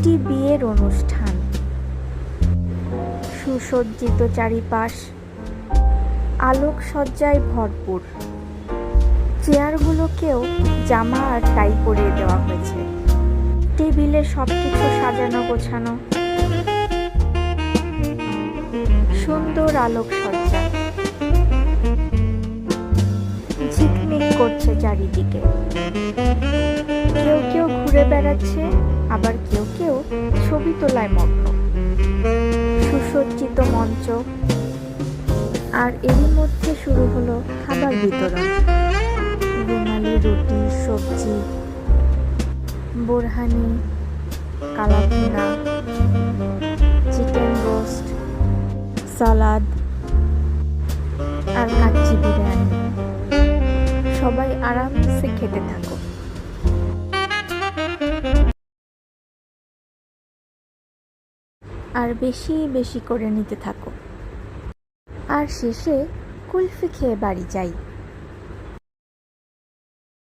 একটি বিয়ের অনুষ্ঠান। সুসজ্জিত চারিপাশ, আলোকসজ্জায় ভরপুর। চেয়ারগুলোকেও জামা আর টাই পরিয়ে দেওয়া হয়েছে। টেবিলে সবকিছু সাজানো গোছানো, সুন্দর আলোকসজ্জা, ঝিকমিক করছে চারিদিকে। কেউ কেউ ঘুরে বেড়াচ্ছে, আবার কেউ কেউ ছবি তোলায় মগ্ন। সুসজ্জিত মঞ্চ, আর এরই মধ্যে শুরু হলো খাবার বিতরণ। রুমালি রুটি, সবজি, বোরহানি, কালাভুনা, চিকেন রোস্ট, সালাদ আর কাচ্চি বিরিয়ানি। সবাই আরামসে খেতে থাকো আর বেশি বেশি করে নিতে থাকো। আর শেষে কুলফি খেয়ে বাড়ি যাই।